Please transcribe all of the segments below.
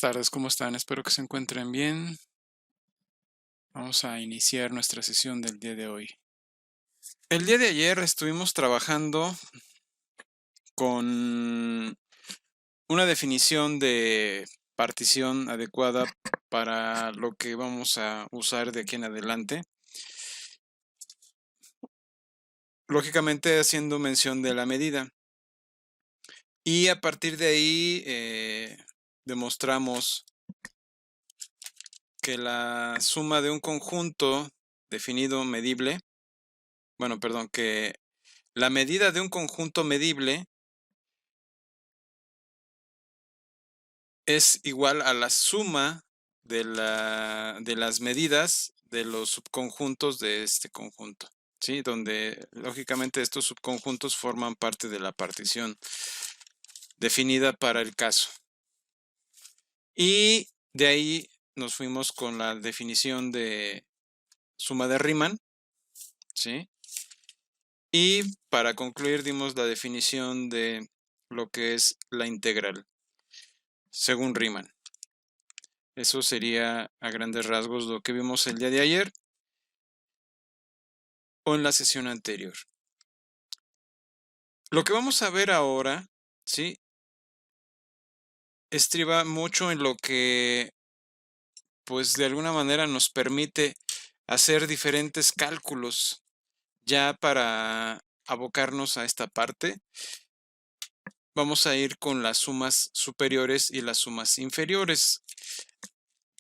tardes, ¿cómo están? Espero que se encuentren bien. Vamos a iniciar nuestra sesión del día de hoy. El día de ayer estuvimos trabajando con una definición de partición adecuada para lo que vamos a usar de aquí en adelante. Lógicamente haciendo mención de la medida. Y a partir de ahí demostramos que la suma de un conjunto definido medible, que la medida de un conjunto medible es igual a la suma de las medidas de los subconjuntos de este conjunto, ¿sí? Donde lógicamente estos subconjuntos forman parte de la partición definida para el caso. Y de ahí nos fuimos con la definición de suma de Riemann, ¿sí? Y para concluir dimos la definición de lo que es la integral, según Riemann. Eso sería a grandes rasgos lo que vimos el día de ayer o en la sesión anterior. Lo que vamos a ver ahora, ¿sí? Estriba mucho en lo que, pues de alguna manera nos permite hacer diferentes cálculos ya para abocarnos a esta parte. Vamos a ir con las sumas superiores y las sumas inferiores.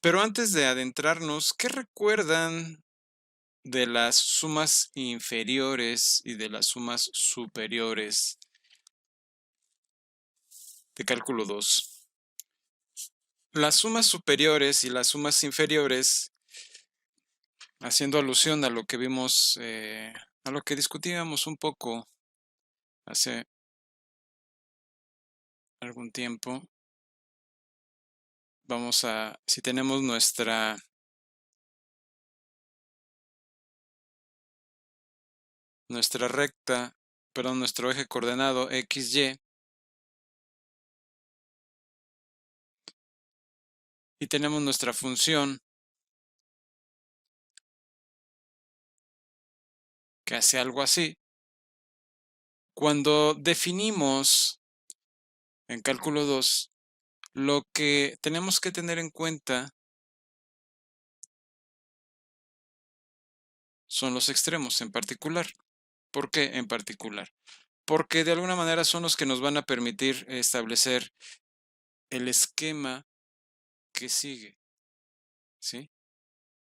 Pero antes de adentrarnos, ¿qué recuerdan de las sumas inferiores y de las sumas superiores de cálculo 2? Las sumas superiores y las sumas inferiores, haciendo alusión a lo que vimos, a lo que discutíamos un poco hace algún tiempo, si tenemos nuestra recta, perdón, nuestro eje coordenado XY, y tenemos nuestra función que hace algo así. Cuando definimos en cálculo 2, lo que tenemos que tener en cuenta son los extremos en particular. ¿Por qué en particular? Porque de alguna manera son los que nos van a permitir establecer el esquema que sigue, ¿sí?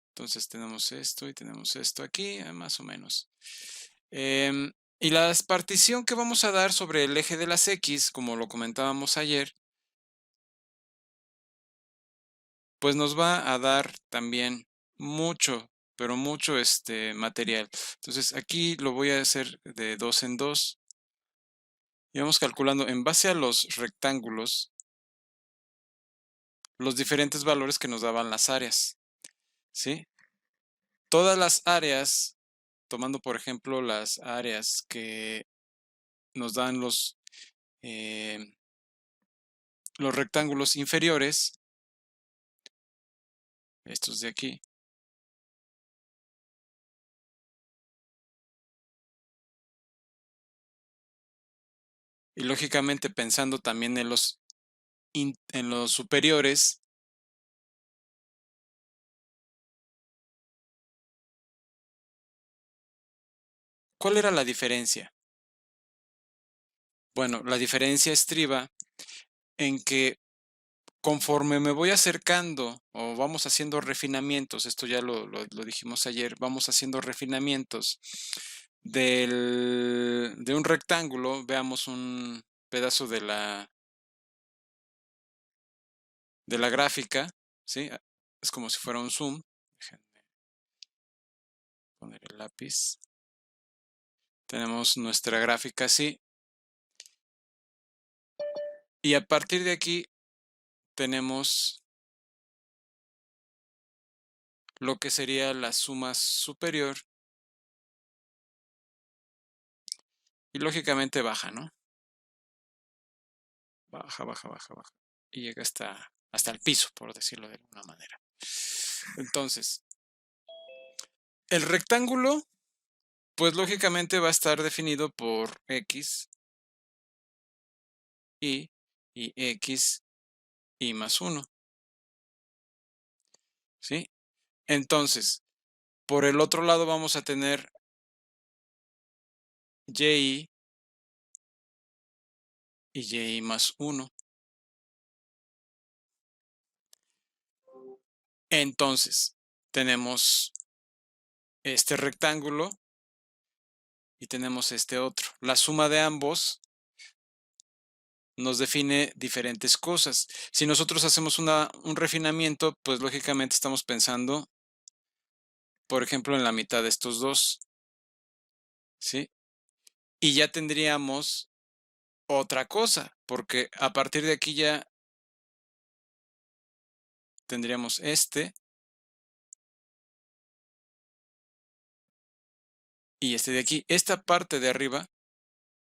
Entonces tenemos esto y tenemos esto aquí, más o menos. Y la partición que vamos a dar sobre el eje de las X, como lo comentábamos ayer, pues nos va a dar también mucho, pero mucho material. Entonces aquí lo voy a hacer de 2 en 2. Y vamos calculando en base a los rectángulos los diferentes valores que nos daban las áreas, ¿sí? Todas las áreas, tomando por ejemplo las áreas que nos dan los rectángulos inferiores, estos de aquí, y lógicamente pensando también en los superiores, ¿cuál era la diferencia? Bueno, la diferencia estriba en que conforme me voy acercando o vamos haciendo refinamientos, esto ya lo dijimos ayer, vamos haciendo refinamientos de un rectángulo, veamos un pedazo de la gráfica, ¿sí? Es como si fuera un zoom. Déjenme poner el lápiz. Tenemos nuestra gráfica así. Y a partir de aquí tenemos lo que sería la suma superior. Y lógicamente baja, ¿no? Baja, baja, baja, baja. Y llega hasta hasta el piso, por decirlo de alguna manera. Entonces, el rectángulo, pues lógicamente va a estar definido por X, Y y X, Y más 1. ¿Sí? Entonces, por el otro lado vamos a tener Y y Y más 1. Entonces, tenemos este rectángulo y tenemos este otro. La suma de ambos nos define diferentes cosas. Si nosotros hacemos un refinamiento, pues lógicamente estamos pensando, por ejemplo, en la mitad de estos dos, ¿sí? Y ya tendríamos otra cosa, porque a partir de aquí ya tendríamos este y este de aquí. Esta parte de arriba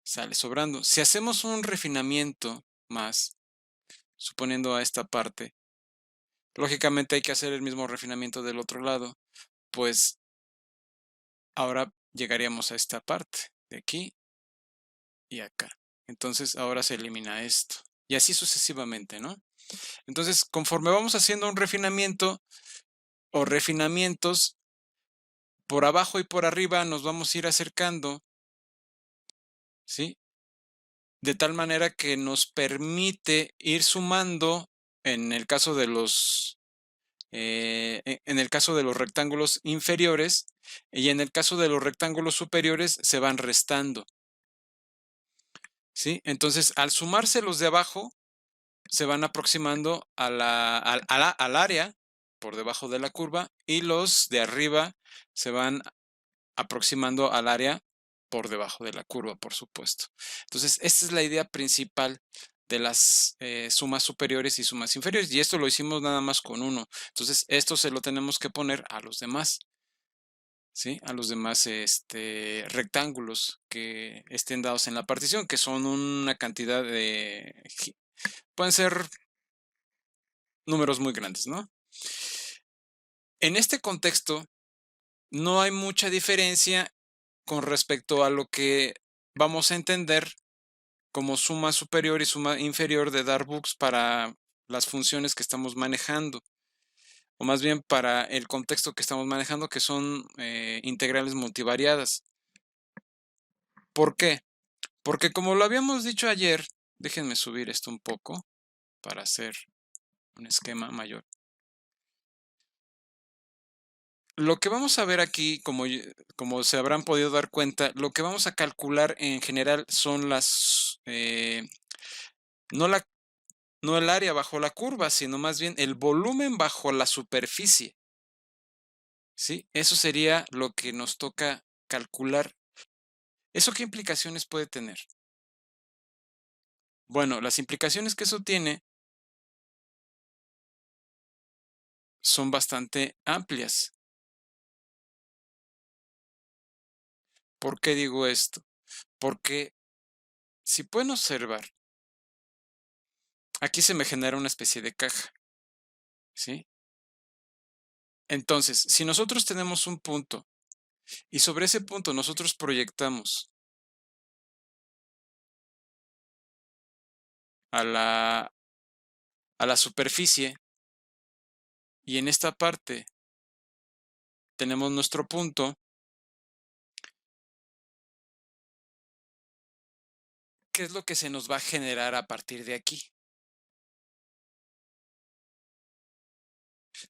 sale sobrando. Si hacemos un refinamiento más, suponiendo a esta parte, lógicamente hay que hacer el mismo refinamiento del otro lado, pues ahora llegaríamos a esta parte de aquí y acá. Entonces ahora se elimina esto. Y así sucesivamente, ¿no? Entonces, conforme vamos haciendo un refinamiento o refinamientos, por abajo y por arriba nos vamos a ir acercando, ¿sí? De tal manera que nos permite ir sumando en el caso de en el caso de los rectángulos inferiores y en el caso de los rectángulos superiores se van restando, ¿sí? Entonces, al sumarse los de abajo, se van aproximando al área por debajo de la curva y los de arriba se van aproximando al área por debajo de la curva, por supuesto. Entonces, esta es la idea principal de las sumas superiores y sumas inferiores, y esto lo hicimos nada más con uno. Entonces, esto se lo tenemos que poner a los demás, ¿sí? A los demás rectángulos que estén dados en la partición, que son una cantidad de... pueden ser números muy grandes, ¿no? En este contexto, no hay mucha diferencia con respecto a lo que vamos a entender como suma superior y suma inferior de Darboux para las funciones que estamos manejando, o más bien para el contexto que estamos manejando, que son integrales multivariadas. ¿Por qué? Porque como lo habíamos dicho ayer, déjenme subir esto un poco para hacer un esquema mayor. Lo que vamos a ver aquí, como se habrán podido dar cuenta, lo que vamos a calcular en general son no, no el área bajo la curva, sino más bien el volumen bajo la superficie. ¿Sí? Eso sería lo que nos toca calcular. ¿Eso qué implicaciones puede tener? Bueno, las implicaciones que eso tiene son bastante amplias. ¿Por qué digo esto? Porque si pueden observar, aquí se me genera una especie de caja, ¿sí? Entonces, si nosotros tenemos un punto y sobre ese punto nosotros proyectamos a la superficie y en esta parte tenemos nuestro punto, ¿qué es lo que se nos va a generar a partir de aquí?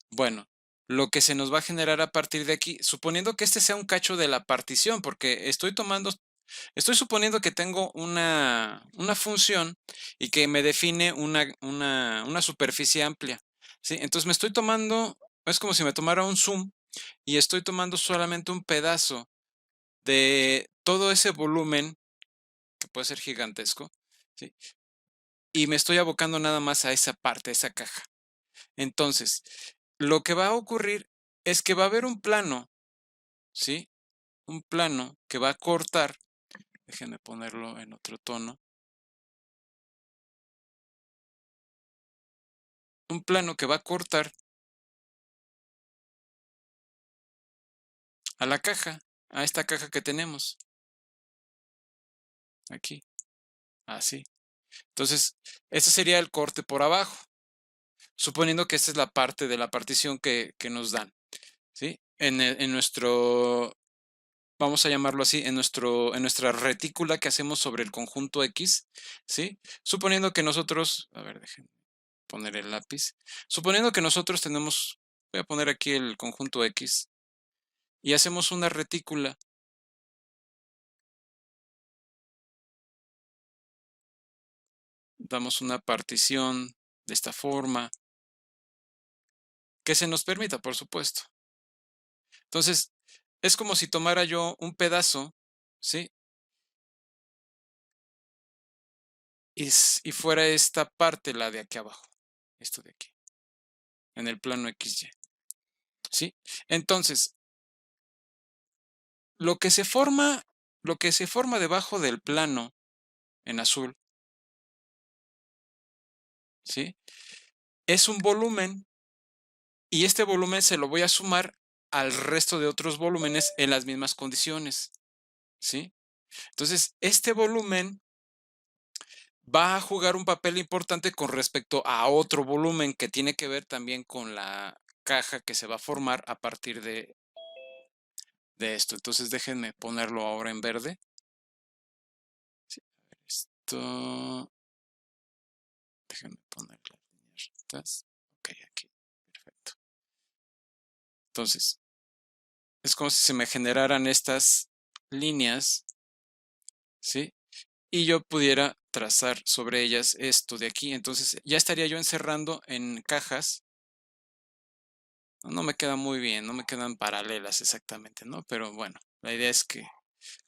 Bueno, lo que se nos va a generar a partir de aquí, suponiendo que este sea un cacho de la partición, porque estoy suponiendo que tengo una función y que me define una superficie amplia, ¿sí? Entonces me estoy tomando, es como si me tomara un zoom y estoy tomando solamente un pedazo de todo ese volumen, que puede ser gigantesco, ¿sí? Y me estoy abocando nada más a esa parte, a esa caja. Entonces, lo que va a ocurrir es que va a haber un plano, ¿sí? Un plano que va a cortar, déjenme ponerlo en otro tono, un plano que va a cortar a la caja, a esta caja que tenemos aquí, así. Entonces, ese sería el corte por abajo, suponiendo que esta es la parte de la partición que nos dan, ¿sí? En nuestro, vamos a llamarlo así, en nuestra retícula que hacemos sobre el conjunto X, ¿sí? Suponiendo que nosotros, a ver, déjenme poner el lápiz, suponiendo que nosotros tenemos, voy a poner aquí el conjunto X y hacemos una retícula, damos una partición de esta forma, que se nos permita, por supuesto. Entonces, es como si tomara yo un pedazo, ¿sí? Y fuera esta parte la de aquí abajo, esto de aquí, en el plano XY, ¿sí? Entonces, lo que se forma, lo que se forma debajo del plano en azul, ¿sí? Es un volumen y este volumen se lo voy a sumar al resto de otros volúmenes en las mismas condiciones, ¿sí? Entonces, este volumen va a jugar un papel importante con respecto a otro volumen que tiene que ver también con la caja que se va a formar a partir de esto. Entonces déjenme ponerlo ahora en verde. Sí, esto, déjenme poner las líneas rectas. Ok, aquí, perfecto. Entonces, es como si se me generaran estas líneas, ¿sí? Y yo pudiera trazar sobre ellas esto de aquí. Entonces ya estaría yo encerrando en cajas. No me queda muy bien, no me quedan paralelas exactamente, ¿no? Pero bueno, la idea es que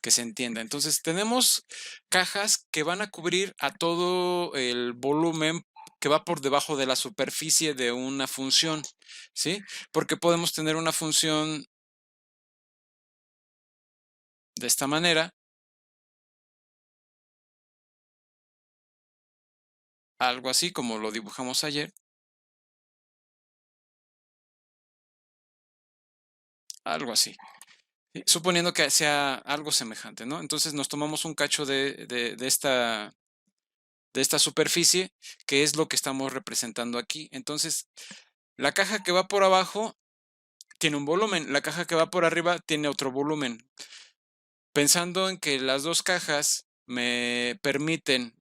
se entienda. Entonces tenemos cajas que van a cubrir a todo el volumen que va por debajo de la superficie de una función, ¿sí? Porque podemos tener una función de esta manera, algo así como lo dibujamos ayer, algo así. ¿Sí? Suponiendo que sea algo semejante, ¿no? Entonces nos tomamos un cacho de esta superficie, que es lo que estamos representando aquí. Entonces, la caja que va por abajo tiene un volumen, la caja que va por arriba tiene otro volumen. Pensando en que las dos cajas me permiten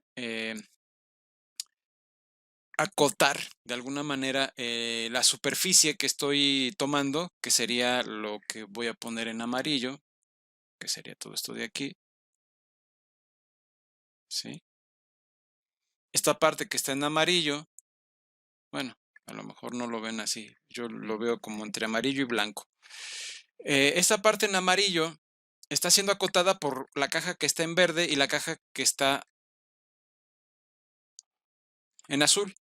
acotar de alguna manera la superficie que estoy tomando, que sería lo que voy a poner en amarillo, que sería todo esto de aquí, ¿sí? Esta parte que está en amarillo, bueno, a lo mejor no lo ven así, yo lo veo como entre amarillo y blanco. Esta parte en amarillo está siendo acotada por la caja que está en verde y la caja que está en azul.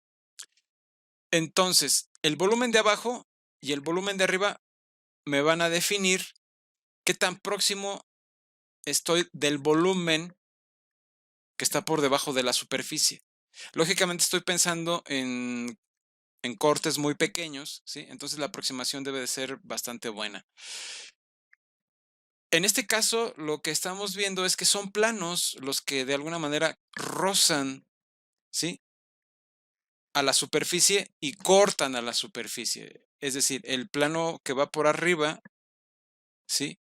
Entonces, el volumen de abajo y el volumen de arriba me van a definir qué tan próximo estoy del volumen que está por debajo de la superficie. Lógicamente estoy pensando en cortes muy pequeños, ¿sí? Entonces la aproximación debe de ser bastante buena. En este caso, lo que estamos viendo es que son planos los que de alguna manera rozan, ¿sí? A la superficie y cortan a la superficie. Es decir, el plano que va por arriba, ¿sí?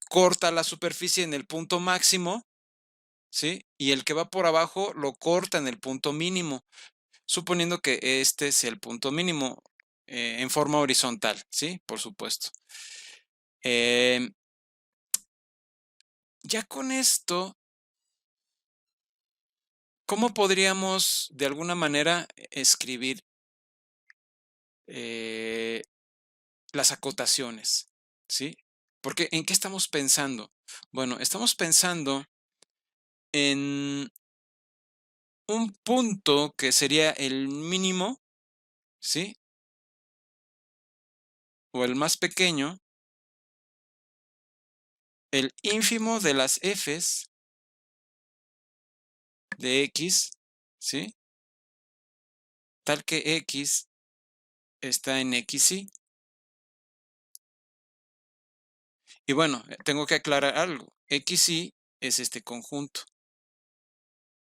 Corta la superficie en el punto máximo, ¿sí? Y el que va por abajo lo corta en el punto mínimo, suponiendo que este sea el punto mínimo en forma horizontal, ¿sí? Por supuesto. Eh, ya con esto, ¿cómo podríamos de alguna manera escribir eh, las acotaciones? ¿Sí? Porque ¿en qué estamos pensando? Bueno, estamos pensando en un punto que sería el mínimo, ¿sí? O el más pequeño, el ínfimo de las f's de x, ¿sí? tal que X está en XY. Y bueno, tengo que aclarar algo. XY es este conjunto,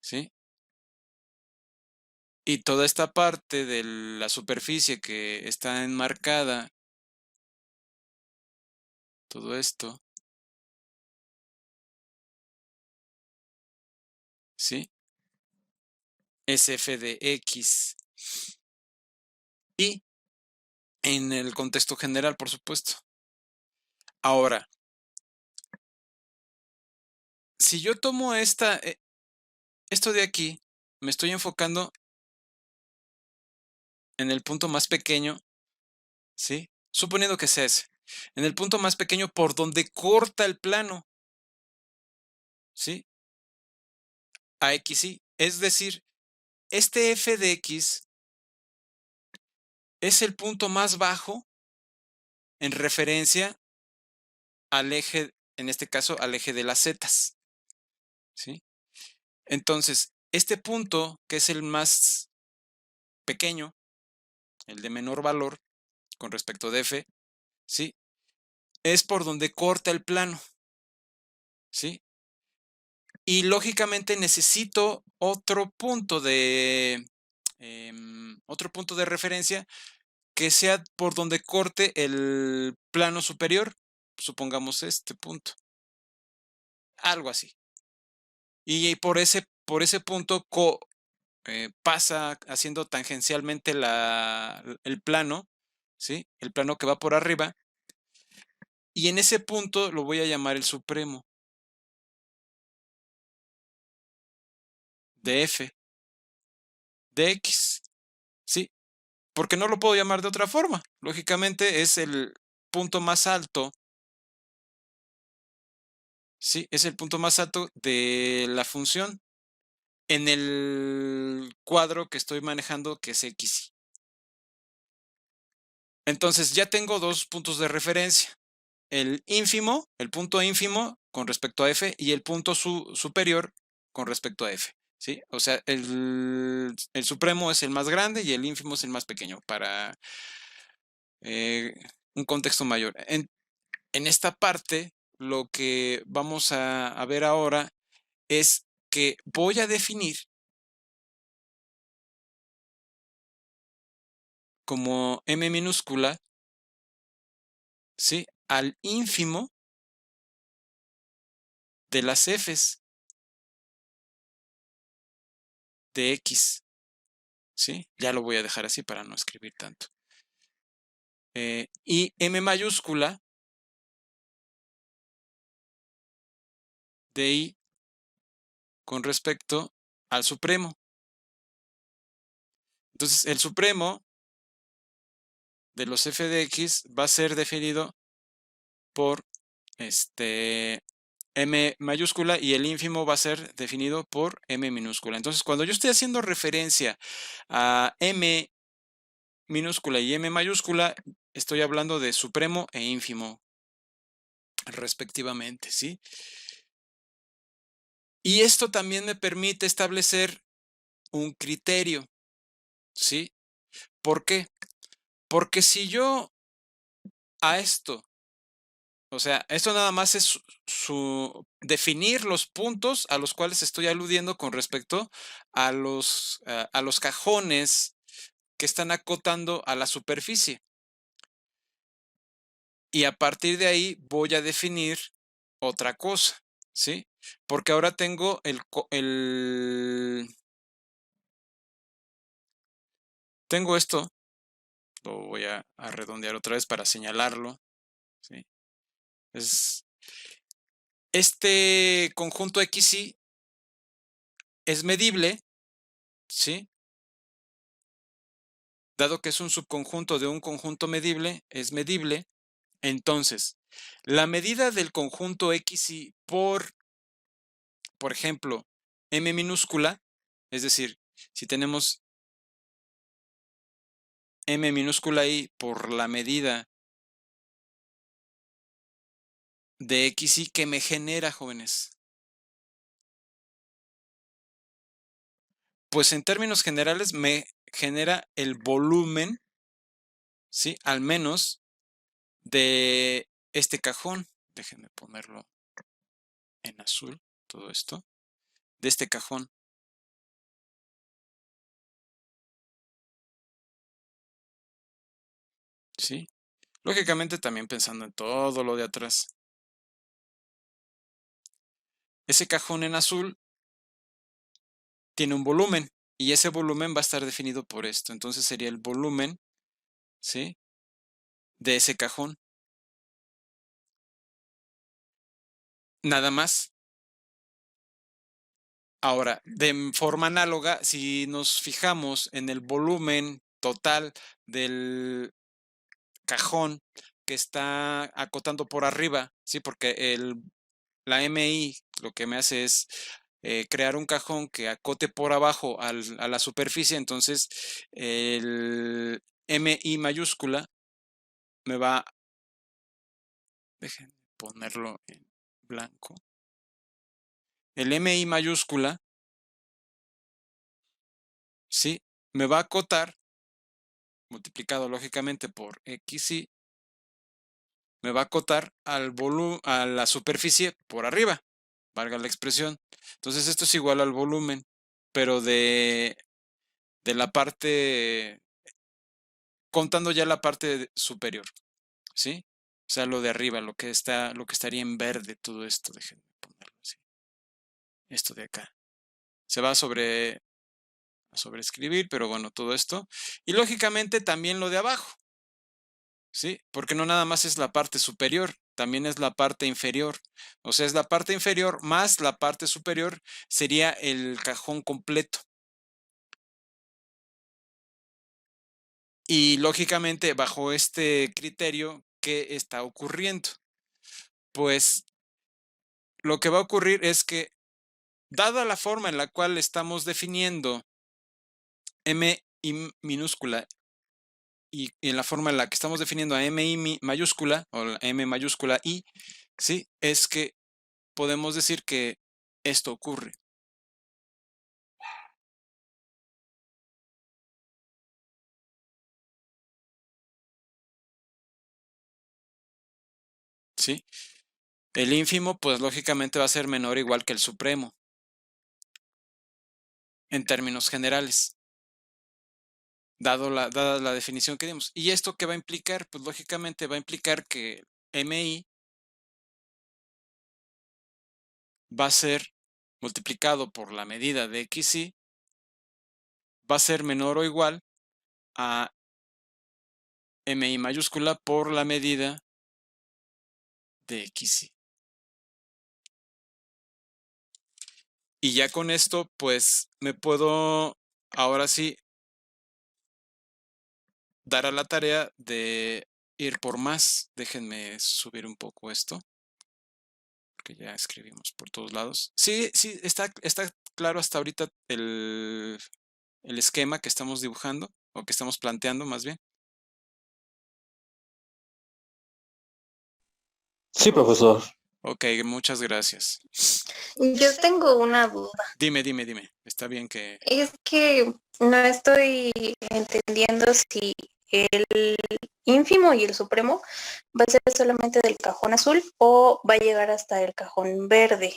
¿sí? Y toda esta parte de la superficie que está enmarcada, todo esto, ¿sí? Es f de X. Y en el contexto general, por supuesto. Ahora, si yo tomo esto de aquí, me estoy enfocando en el punto más pequeño, ¿sí? Suponiendo que sea ese. En el punto más pequeño por donde corta el plano, ¿sí? A XY. Es decir, este f de X es el punto más bajo en referencia al eje, en este caso, al eje de las zetas, ¿sí? Entonces, este punto, que es el más pequeño, el de menor valor con respecto de f, ¿sí? Es por donde corta el plano, ¿sí? Y lógicamente necesito otro punto de referencia que sea por donde corte el plano superior, supongamos este punto, algo así. Y por ese punto pasa haciendo tangencialmente el plano, ¿sí? El plano que va por arriba. Y en ese punto lo voy a llamar el supremo de f de x, ¿sí? Porque no lo puedo llamar de otra forma. Lógicamente es el punto más alto, ¿sí? Es el punto más alto de la función en el cuadro que estoy manejando, que es x. Entonces ya tengo dos puntos de referencia. El punto ínfimo con respecto a f y el punto superior con respecto a f, ¿sí? O sea, el supremo es el más grande y el ínfimo es el más pequeño para eh, un contexto mayor. En esta parte, lo que vamos a ver ahora es que voy a definir como m minúscula, ¿sí? Al ínfimo de las f's de x, ¿sí? Ya lo voy a dejar así para no escribir tanto. Y m mayúscula de i con respecto al supremo. Entonces, el supremo de los f de x va a ser definido por m mayúscula y el ínfimo va a ser definido por m minúscula. Entonces, cuando yo estoy haciendo referencia a m minúscula y m mayúscula, estoy hablando de supremo e ínfimo respectivamente, ¿sí? Y esto también me permite establecer un criterio, ¿sí? ¿Por qué? Porque si yo a esto, o sea, esto nada más es definir los puntos a los cuales estoy aludiendo con respecto a los cajones que están acotando a la superficie. Y a partir de ahí voy a definir otra cosa, ¿sí? Porque ahora tengo tengo esto, lo voy a redondear otra vez para señalarlo, ¿sí? Este conjunto XY es medible, ¿sí? Dado que es un subconjunto de un conjunto medible, es medible. Entonces, la medida del conjunto XY por ejemplo, m minúscula, es decir, si tenemos m minúscula i por la medida de XY, ¿qué me genera, jóvenes? Pues en términos generales me genera el volumen, ¿sí? Al menos de este cajón. Déjenme ponerlo en azul, todo esto, de este cajón. ¿Sí? Lógicamente también pensando en todo lo de atrás. Ese cajón en azul tiene un volumen y ese volumen va a estar definido por esto. Entonces sería el volumen, ¿sí? De ese cajón. Nada más. Ahora, de forma análoga, si nos fijamos en el volumen total del cajón que está acotando por arriba, ¿sí? Porque la MI lo que me hace es crear un cajón que acote por abajo a la superficie, entonces el MI mayúscula me va, dejen ponerlo en blanco, el MI mayúscula, ¿sí? Me va a acotar, multiplicado lógicamente por XY, me va a acotar a la superficie por arriba, valga la expresión. Entonces esto es igual al volumen, pero de la parte, contando ya la parte superior, ¿sí? O sea, lo de arriba, lo que estaría en verde, todo esto, déjenme ponerlo así. Esto de acá. Se va a sobreescribir, pero bueno, todo esto. Y lógicamente también lo de abajo, ¿sí? Porque no nada más es la parte superior, también es la parte inferior. O sea, es la parte inferior más la parte superior, sería el cajón completo. Y lógicamente, bajo este criterio, ¿qué está ocurriendo? Pues lo que va a ocurrir es que, dada la forma en la cual estamos definiendo M I minúscula y en la forma en la que estamos definiendo a M I mayúscula o la M mayúscula I, ¿sí? Es que podemos decir que esto ocurre. ¿Sí? El ínfimo, pues lógicamente va a ser menor o igual que el supremo, en términos generales, dada la definición que dimos. ¿Y esto qué va a implicar? Pues lógicamente va a implicar que MI va a ser multiplicado por la medida de XY, va a ser menor o igual a MI mayúscula por la medida de XY. Y ya con esto, pues me puedo ahora sí dar a la tarea de ir por más. Déjenme subir un poco esto, porque ya escribimos por todos lados. Sí, sí, está claro hasta ahorita el esquema que estamos dibujando, o que estamos planteando más bien. Sí, profesor. Ok, muchas gracias. Yo tengo una duda. Dime. Está bien que... Es que no estoy entendiendo si el ínfimo y el supremo va a ser solamente del cajón azul o va a llegar hasta el cajón verde.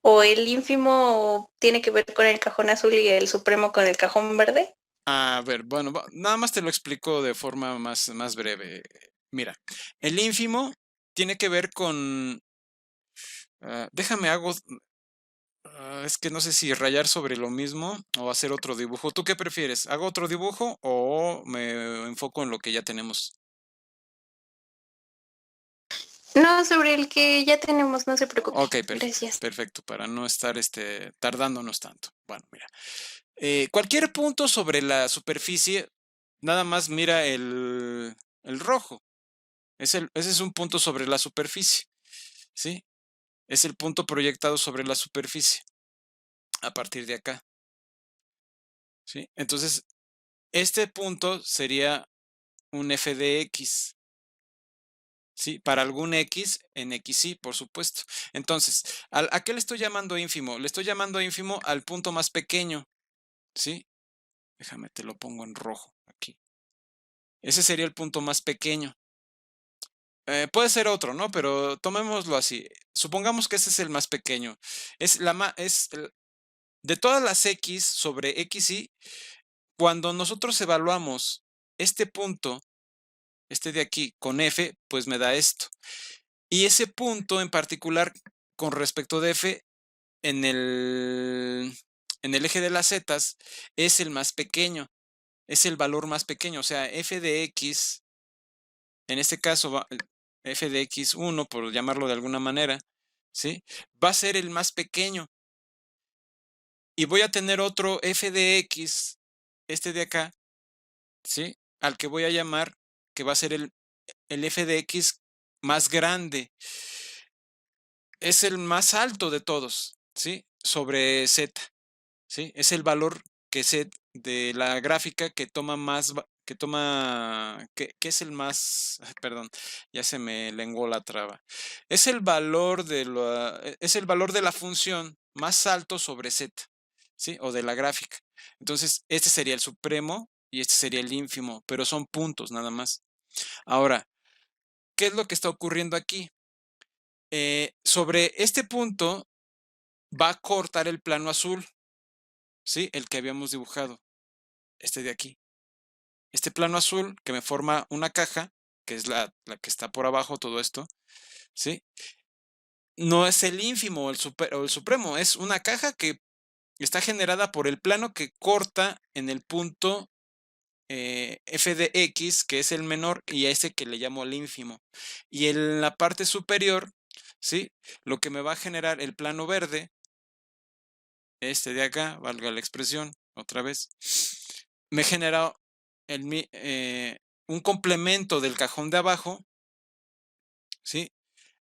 O el ínfimo tiene que ver con el cajón azul y el supremo con el cajón verde. A ver, bueno, nada más te lo explico de forma más breve. Mira, el ínfimo tiene que ver con... déjame hago... es que no sé si rayar sobre lo mismo o hacer otro dibujo. ¿Tú qué prefieres? ¿Hago otro dibujo o me enfoco en lo que ya tenemos? No, sobre el que ya tenemos, no se preocupe. Ok, Gracias. perfecto, para no estar tardándonos tanto. Bueno, mira. Cualquier punto sobre la superficie, nada más mira el rojo. Ese es un punto sobre la superficie, ¿sí? Es el punto proyectado sobre la superficie a partir de acá, ¿sí? Entonces, este punto sería un f de x, ¿sí? Para algún x en xy, por supuesto. Entonces, ¿a qué le estoy llamando ínfimo? Le estoy llamando ínfimo al punto más pequeño, ¿sí? Déjame, te lo pongo en rojo aquí. Ese sería el punto más pequeño. Puede ser otro, ¿no? Pero tomémoslo así. Supongamos que ese es el más pequeño. De todas las x sobre xy, cuando nosotros evaluamos este punto, este de aquí, con f, pues me da esto. Y ese punto en particular, con respecto de f, en el eje de las zetas, es el más pequeño, es el valor más pequeño. O sea, f de x, en este caso, f de x1, por llamarlo de alguna manera, ¿sí? Va a ser el más pequeño. Y voy a tener otro f de x, este de acá, ¿sí? Al que voy a llamar, que va a ser el f de x más grande. Es el más alto de todos, ¿sí? Sobre z, ¿sí? Es el valor que z de la gráfica que toma más, que es el más, perdón, ya se me lenguó la traba. Es el valor es el valor de la función más alto sobre z, ¿sí? O de la gráfica. Entonces, este sería el supremo y este sería el ínfimo, pero son puntos nada más. Ahora, ¿qué es lo que está ocurriendo aquí? Sobre este punto va a cortar el plano azul, ¿sí? El que habíamos dibujado, este de aquí. Este plano azul que me forma una caja, que es la que está por abajo, todo esto, ¿sí? No es el ínfimo o el supremo, es una caja que está generada por el plano que corta en el punto f de x, que es el menor, y a ese que le llamo el ínfimo. Y en la parte superior, ¿sí? Lo que me va a generar el plano verde, este de acá, valga la expresión, otra vez, me genera un complemento del cajón de abajo, ¿sí?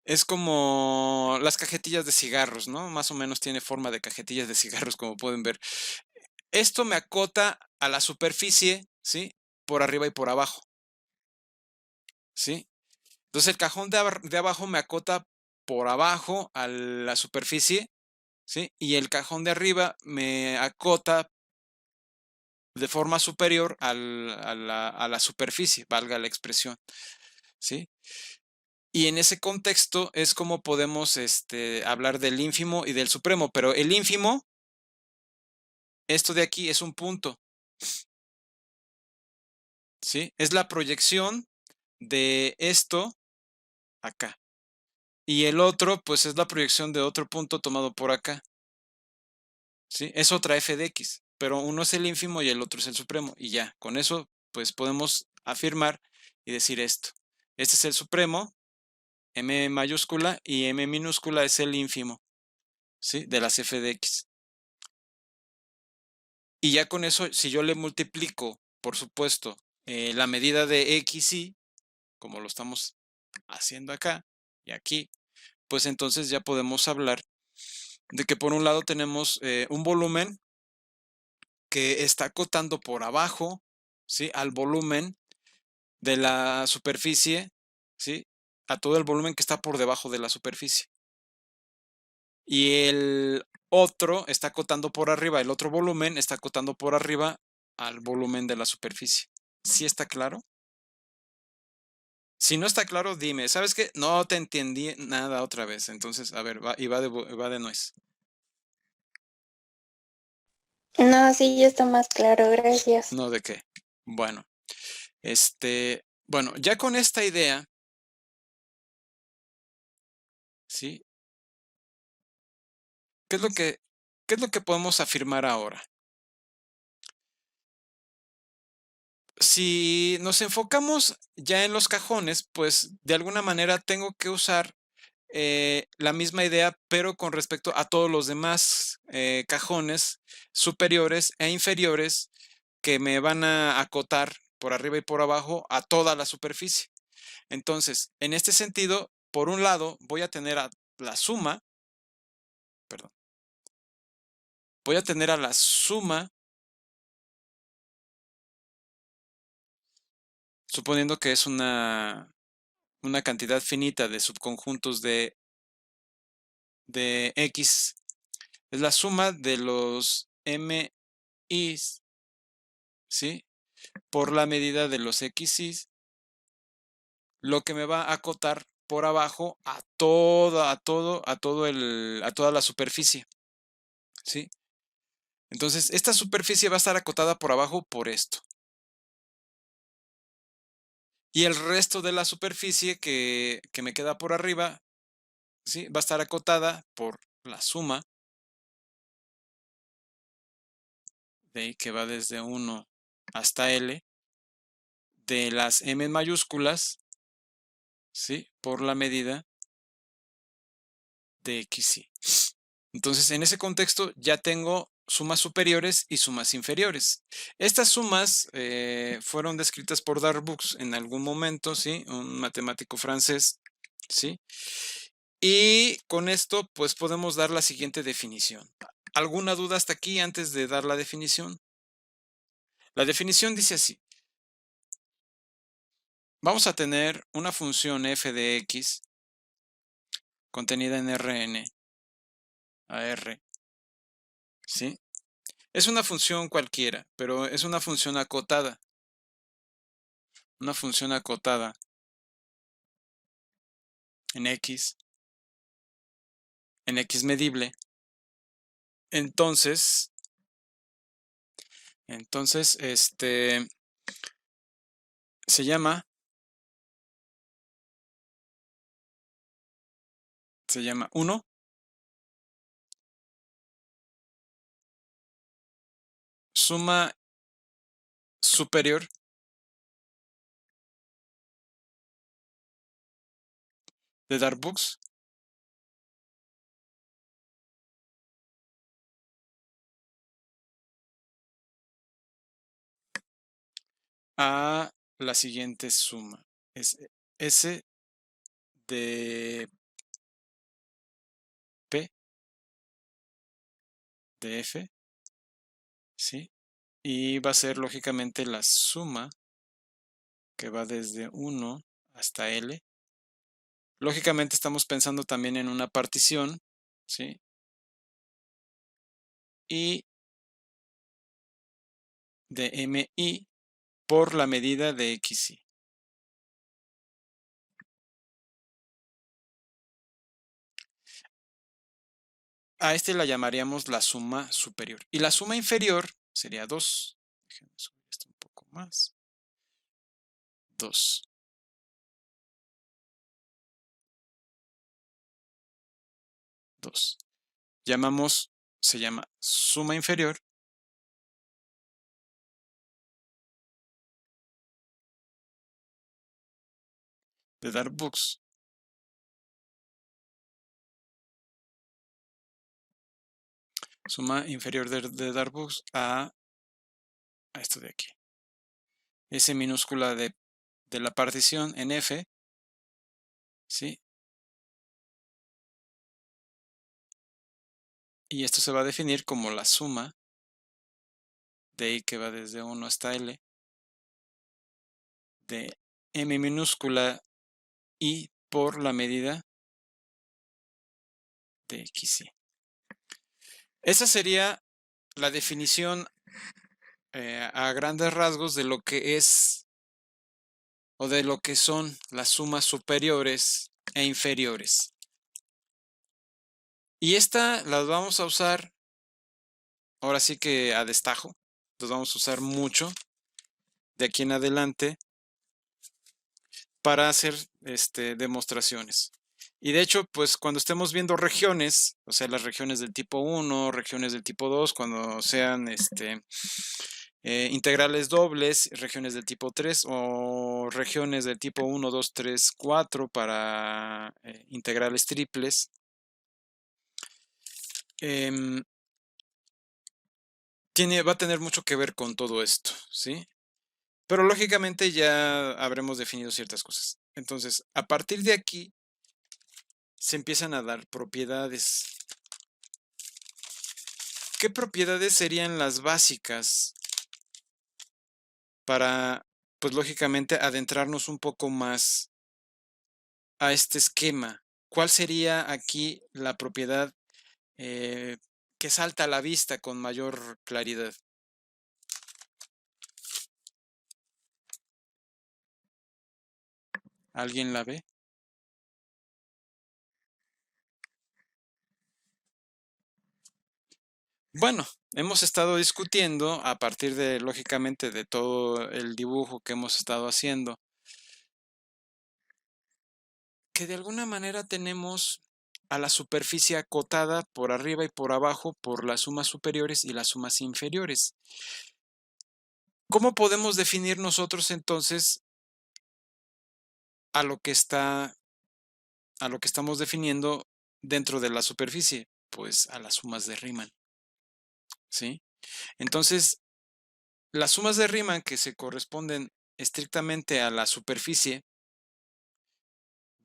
Es como las cajetillas de cigarros, ¿no? Más o menos tiene forma de cajetillas de cigarros, como pueden ver. Esto me acota a la superficie, ¿sí? Por arriba y por abajo, ¿sí? Entonces el cajón de abajo me acota por abajo a la superficie, ¿sí? Y el cajón de arriba me acota de forma superior a la superficie, valga la expresión, ¿sí? Y en ese contexto es como podemos hablar del ínfimo y del supremo, pero el ínfimo, esto de aquí es un punto, ¿sí? Es la proyección de esto acá. Y el otro, pues es la proyección de otro punto tomado por acá, ¿sí? Es otra f de x, pero uno es el ínfimo y el otro es el supremo. Y ya, con eso, pues podemos afirmar y decir esto. Este es el supremo, m mayúscula, y m minúscula es el ínfimo, ¿sí? De las f de x. Y ya con eso, si yo le multiplico, por supuesto, la medida de x y, como lo estamos haciendo acá y aquí, pues entonces ya podemos hablar de que por un lado tenemos un volumen que está acotando por abajo, ¿sí? Al volumen de la superficie, ¿sí? A todo el volumen que está por debajo de la superficie. Y el otro está acotando por arriba, el otro volumen está acotando por arriba al volumen de la superficie. ¿Sí está claro? Si no está claro, dime. ¿Sabes qué? No te entendí nada otra vez. Entonces, a ver, va de nuez. No, sí, ya está más claro, gracias. No, ¿de qué? Bueno, bueno, ya con esta idea, ¿sí? ¿Qué es lo que, qué es lo que podemos afirmar ahora? Si nos enfocamos ya en los cajones, pues de alguna manera tengo que usar la misma idea, pero con respecto a todos los demás cajones superiores e inferiores que me van a acotar por arriba y por abajo a toda la superficie. Entonces, en este sentido, por un lado, voy a tener a la suma, perdón, voy a tener a la suma, suponiendo que es una cantidad finita de subconjuntos de X, es la suma de los M Is, ¿sí? Por la medida de los Xis, lo que me va a acotar por abajo a toda la superficie, ¿sí? Entonces, esta superficie va a estar acotada por abajo por esto. Y el resto de la superficie que me queda por arriba, ¿sí? Va a estar acotada por la suma de que va desde 1 hasta L de las M mayúsculas, ¿sí? Por la medida de XY. Entonces, en ese contexto ya tengo sumas superiores y sumas inferiores. Estas sumas fueron descritas por Darboux en algún momento, ¿sí? Un matemático francés, ¿sí? Y con esto, pues podemos dar la siguiente definición. ¿Alguna duda hasta aquí antes de dar la definición? La definición dice así. Vamos a tener una función f de x contenida en Rn a R, ¿sí? Es una función cualquiera, pero es una función acotada. Una función acotada en x medible. Entonces, se llama 1 suma superior de Darboux a la siguiente suma. Es S de P de F, ¿sí? Y va a ser lógicamente la suma que va desde 1 hasta L. Lógicamente estamos pensando también en una partición, ¿sí? Y de MI por la medida de XI. A este la llamaríamos la suma superior. Y la suma inferior sería 2. Déjenme subir esto un poco más. 2. 2. Se llama suma inferior de Darboux suma inferior de Darboux a esto de aquí. S minúscula de la partición en F, ¿sí? Y esto se va a definir como la suma de I que va desde 1 hasta L de M minúscula I por la medida de XY. Esa sería la definición a grandes rasgos de lo que es o de lo que son las sumas superiores e inferiores. Y esta las vamos a usar ahora sí que a destajo. Las vamos a usar mucho de aquí en adelante para hacer demostraciones. Y de hecho, pues cuando estemos viendo regiones, o sea, las regiones del tipo 1, regiones del tipo 2, cuando sean integrales dobles, regiones del tipo 3 o regiones del tipo 1, 2, 3, 4 para integrales triples. Va a tener mucho que ver con todo esto, ¿sí? Pero lógicamente ya habremos definido ciertas cosas. Entonces, a partir de aquí, se empiezan a dar propiedades. ¿Qué propiedades serían las básicas para, pues lógicamente, adentrarnos un poco más a este esquema? ¿Cuál sería aquí la propiedad que salta a la vista con mayor claridad? ¿Alguien la ve? Bueno, hemos estado discutiendo a partir de, lógicamente, de todo el dibujo que hemos estado haciendo, que de alguna manera tenemos a la superficie acotada por arriba y por abajo por las sumas superiores y las sumas inferiores. ¿Cómo podemos definir nosotros entonces a lo que está, a lo que estamos definiendo dentro de la superficie? Pues a las sumas de Riemann, ¿sí? Entonces, las sumas de Riemann que se corresponden estrictamente a la superficie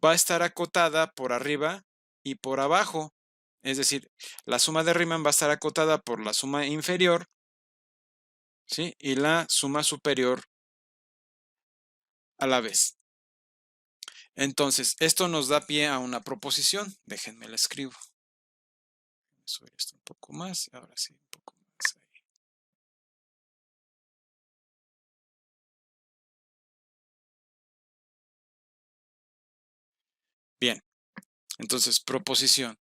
va a estar acotada por arriba y por abajo. Es decir, la suma de Riemann va a estar acotada por la suma inferior, ¿sí? Y la suma superior a la vez. Entonces, esto nos da pie a una proposición. Déjenme la escribo. Voy a subir esto un poco más. Ahora sí, un poco más ahí. Bien, entonces, proposición.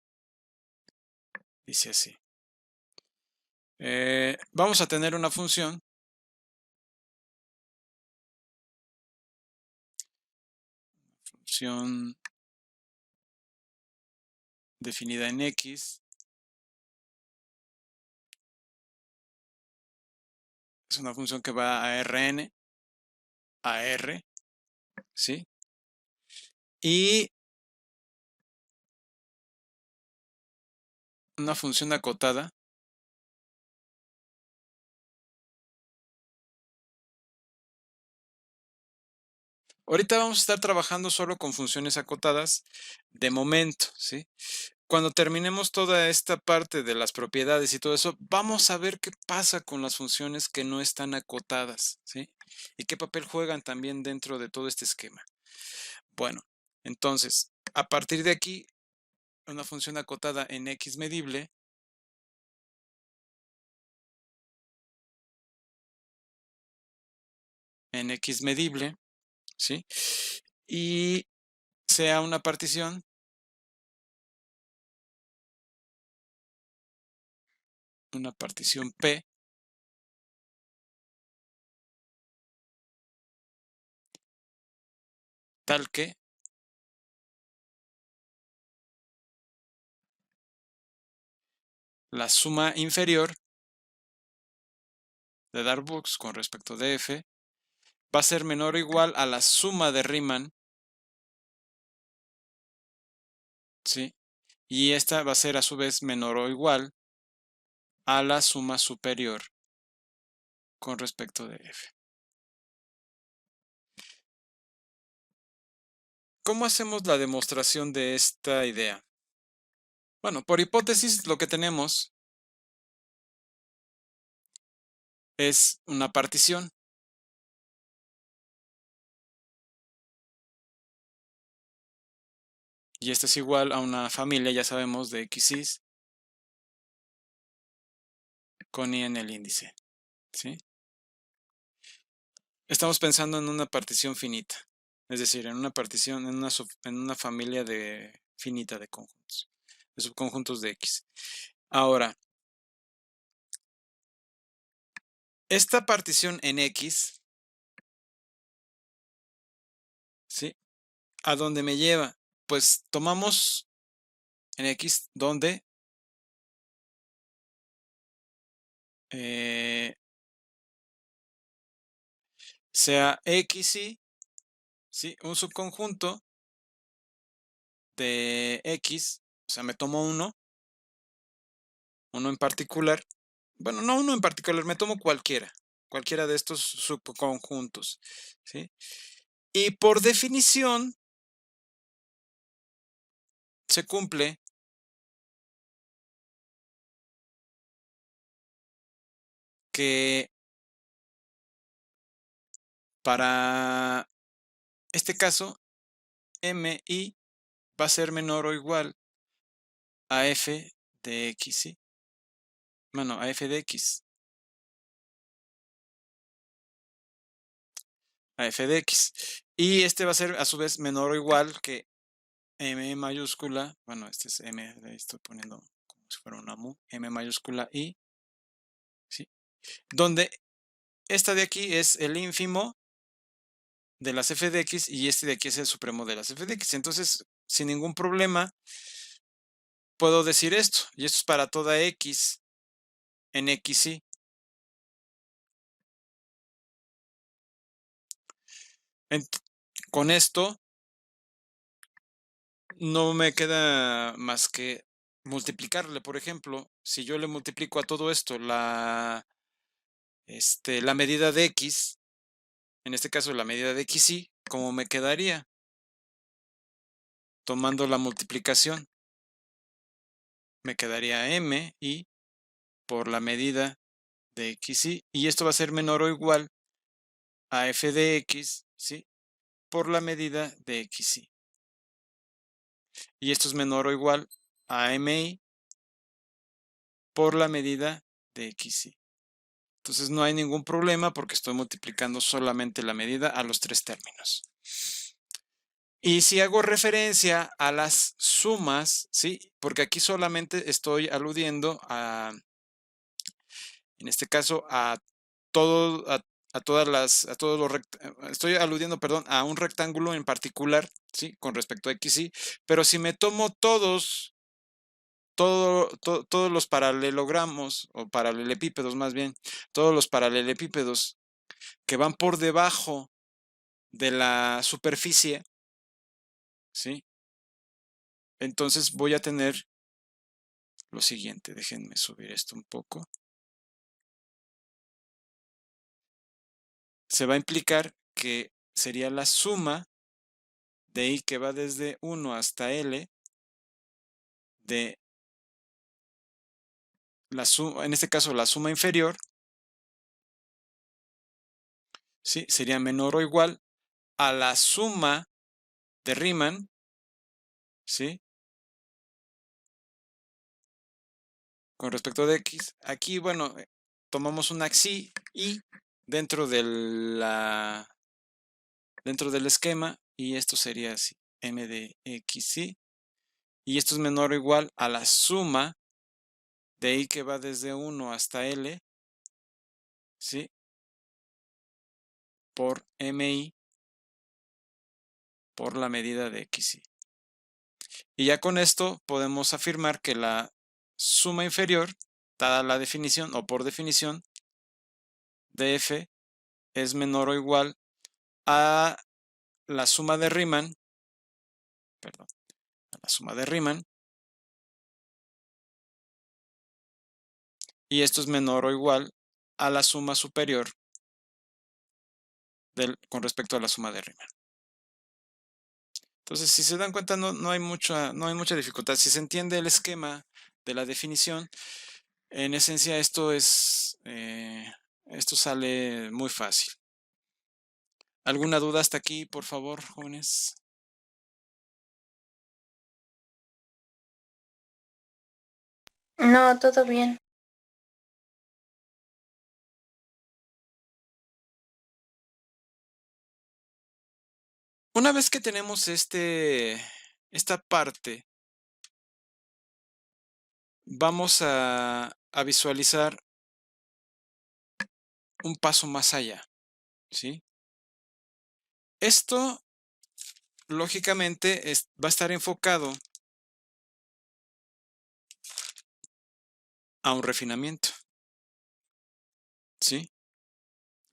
Dice así. Vamos a tener una función definida en X. Es una función que va a Rn, a R, ¿sí? Y una función acotada. Ahorita vamos a estar trabajando solo con funciones acotadas de momento, ¿sí? Cuando terminemos toda esta parte de las propiedades y todo eso, vamos a ver qué pasa con las funciones que no están acotadas, ¿sí? Y qué papel juegan también dentro de todo este esquema. Bueno, entonces, a partir de aquí, una función acotada en X medible ¿sí? Y sea una partición P tal que la suma inferior de Darboux con respecto de f va a ser menor o igual a la suma de Riemann, ¿sí? Y esta va a ser a su vez menor o igual a la suma superior con respecto de f. ¿Cómo hacemos la demostración de esta idea? Bueno, por hipótesis lo que tenemos es una partición. Y esta es igual a una familia, ya sabemos, de x's con y en el índice, ¿sí? Estamos pensando en una partición finita, es decir, en una partición, en una familia de finita de conjuntos, de subconjuntos de X. Ahora, esta partición en X, ¿sí? ¿A dónde me lleva? Pues tomamos en X donde sea XY, ¿sí? Un subconjunto de X, o sea, me tomo uno en particular. Bueno, no uno en particular, me tomo cualquiera de estos subconjuntos, ¿sí? Y por definición se cumple que para este caso mi va a ser menor o igual a f de x, ¿sí? Bueno, a f de x. A f de x. Y este va a ser a su vez menor o igual que M mayúscula, bueno, este es M, ahí estoy poniendo como si fuera una mu, M mayúscula I, ¿sí? Donde esta de aquí es el ínfimo de las f de x y este de aquí es el supremo de las f de x. Entonces, sin ningún problema, puedo decir esto, y esto es para toda x en xy. Con esto no me queda más que multiplicarle. Por ejemplo, si yo le multiplico a todo esto la medida de x, en este caso la medida de xy, ¿cómo me quedaría? Tomando la multiplicación, me quedaría m y por la medida de xy, y esto va a ser menor o igual a f de x, ¿sí? Por la medida de xy. Y esto es menor o igual a mi por la medida de xy. Entonces no hay ningún problema porque estoy multiplicando solamente la medida a los tres términos. Y si hago referencia a las sumas, ¿sí? Porque aquí solamente estoy aludiendo en este caso, todo, a todas las, a todos los estoy aludiendo, perdón, a un rectángulo en particular, ¿sí? Con respecto a x, y, pero si me tomo todos los paralelogramos, o paralelepípedos más bien, todos los paralelepípedos que van por debajo de la superficie, ¿sí? Entonces voy a tener lo siguiente, déjenme subir esto un poco. Se va a implicar que sería la suma de i que va desde 1 hasta L de la suma, en este caso la suma inferior, ¿sí? Sería menor o igual a la suma de Riemann, ¿sí? Con respecto de x. Aquí, bueno, tomamos una xi y dentro dentro del esquema, y esto sería así, m de xi, y esto es menor o igual a la suma de i que va desde 1 hasta L, ¿sí? Por mi por la medida de xy. Y ya con esto podemos afirmar que la suma inferior, dada la definición o por definición, de f es menor o igual a la suma de Riemann, perdón, a la suma de Riemann, y esto es menor o igual a la suma superior con respecto a la suma de Riemann. Entonces, si se dan cuenta, no hay mucha dificultad. Si se entiende el esquema de la definición, en esencia esto sale muy fácil. ¿Alguna duda hasta aquí, por favor, jóvenes? No, todo bien. Una vez que tenemos esta parte, vamos a visualizar un paso más allá, ¿sí? Esto, lógicamente, va a estar enfocado a un refinamiento, ¿sí?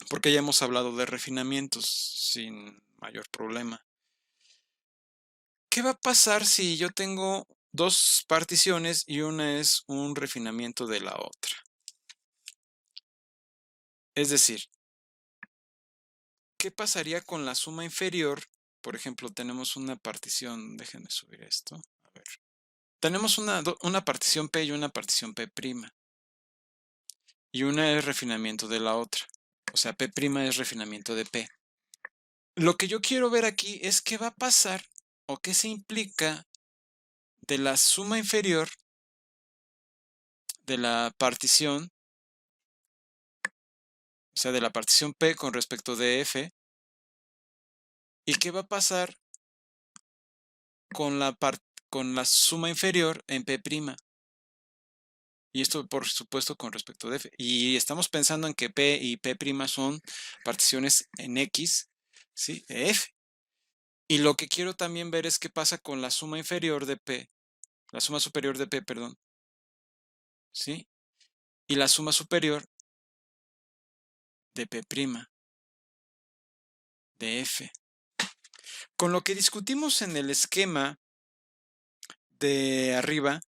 Porque ya hemos hablado de refinamientos sin mayor problema. ¿Qué va a pasar si yo tengo dos particiones y una es un refinamiento de la otra? Es decir, ¿qué pasaría con la suma inferior? Por ejemplo, tenemos una partición, déjenme subir esto, a ver. Tenemos una partición P y una partición P', y una es refinamiento de la otra. O sea, P' es refinamiento de P. Lo que yo quiero ver aquí es qué va a pasar o qué se implica de la suma inferior de la partición, o sea, de la partición P con respecto de F, ¿Y qué va a pasar con la suma inferior en P'? Y esto, por supuesto, con respecto de F. Y estamos pensando en que P y P' son particiones en X, ¿sí? De F. Y lo que quiero también ver es qué pasa con la suma inferior de P, la suma superior de P, perdón, ¿sí? Y la suma superior de P', de F. Con lo que discutimos en el esquema de arriba,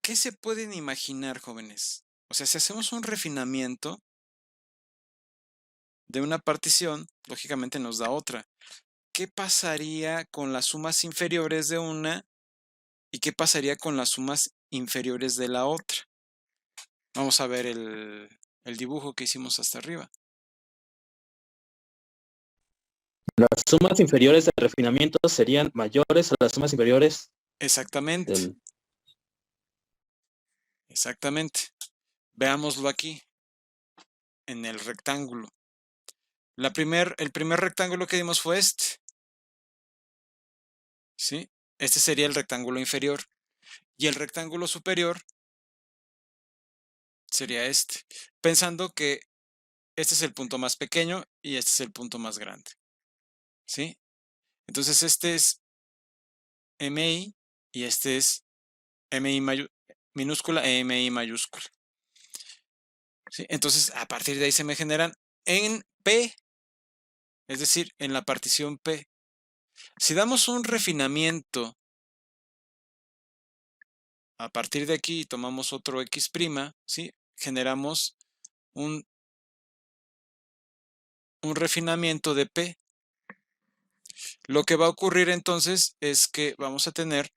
¿qué se pueden imaginar, jóvenes? O sea, si hacemos un refinamiento de una partición, lógicamente nos da otra. ¿Qué pasaría con las sumas inferiores de una y qué pasaría con las sumas inferiores de la otra? Vamos a ver el dibujo que hicimos hasta arriba. Las sumas inferiores de refinamiento serían mayores a las sumas inferiores Exactamente. del... Exactamente. Veámoslo aquí, en el rectángulo. El primer rectángulo que dimos fue este. ¿Sí? Este sería el rectángulo inferior. Y el rectángulo superior sería este. Pensando que este es el punto más pequeño y este es el punto más grande. ¿Sí? Entonces este es MI y este es MI minúscula e MI mayúscula. ¿Sí? Entonces, a partir de ahí se me generan en P, es decir, en la partición P. Si damos un refinamiento a partir de aquí y tomamos otro X', ¿sí? Generamos un refinamiento de P. Lo que va a ocurrir entonces es que vamos a tener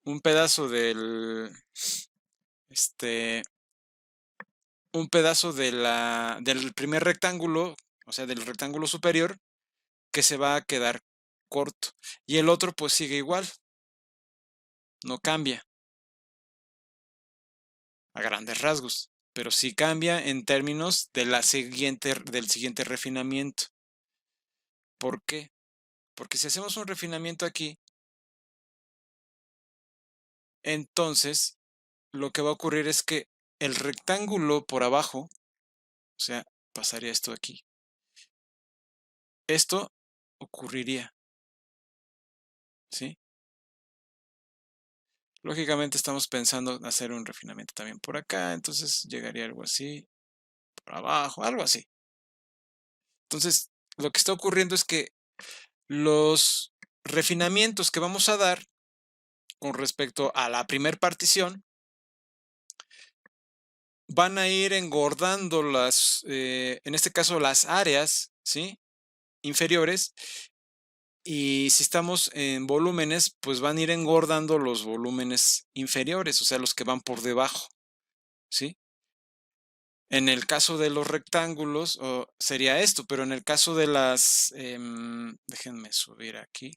un pedazo del un pedazo del primer rectángulo, o sea, del rectángulo superior, que se va a quedar corto. Y el otro pues sigue igual, no cambia a grandes rasgos, pero sí cambia en términos de del siguiente refinamiento. ¿Por qué? Porque si hacemos un refinamiento aquí, entonces lo que va a ocurrir es que el rectángulo por abajo, o sea, pasaría esto aquí. Esto ocurriría, ¿sí? Lógicamente estamos pensando en hacer un refinamiento también por acá, entonces llegaría algo así, por abajo, algo así. Entonces, lo que está ocurriendo es que los refinamientos que vamos a dar con respecto a la primer partición van a ir engordando en este caso las áreas, ¿sí? Inferiores. Y si estamos en volúmenes, pues van a ir engordando los volúmenes inferiores, o sea, los que van por debajo, ¿sí? En el caso de los rectángulos, sería esto, pero en el caso de déjenme subir aquí.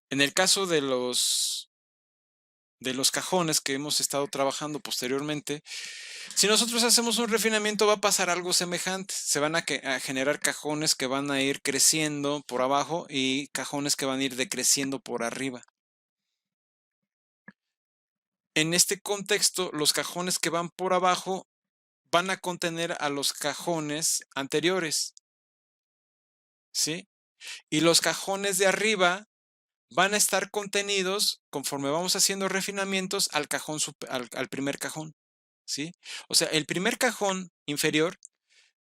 En el caso de los cajones que hemos estado trabajando posteriormente, si nosotros hacemos un refinamiento va a pasar algo semejante. Se van a generar cajones que van a ir creciendo por abajo y cajones que van a ir decreciendo por arriba. En este contexto, los cajones que van por abajo van a contener a los cajones anteriores, ¿sí? Y los cajones de arriba van a estar contenidos, conforme vamos haciendo refinamientos, al primer cajón, ¿sí? O sea, el primer cajón inferior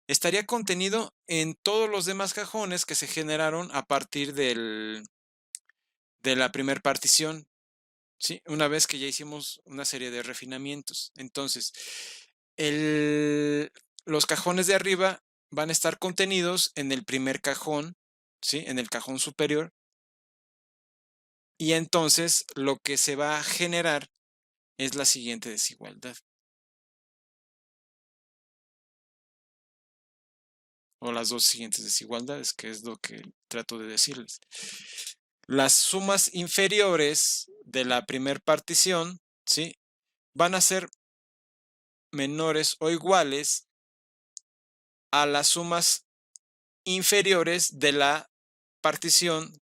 estaría contenido en todos los demás cajones que se generaron a partir de la primer partición, ¿sí? Una vez que ya hicimos una serie de refinamientos. Entonces, los cajones de arriba van a estar contenidos en el primer cajón, ¿sí? En el cajón superior. Y entonces lo que se va a generar es la siguiente desigualdad. O las dos siguientes desigualdades, que es lo que trato de decirles. Las sumas inferiores de la primer partición, ¿sí? Van a ser menores o iguales a las sumas inferiores de la partición,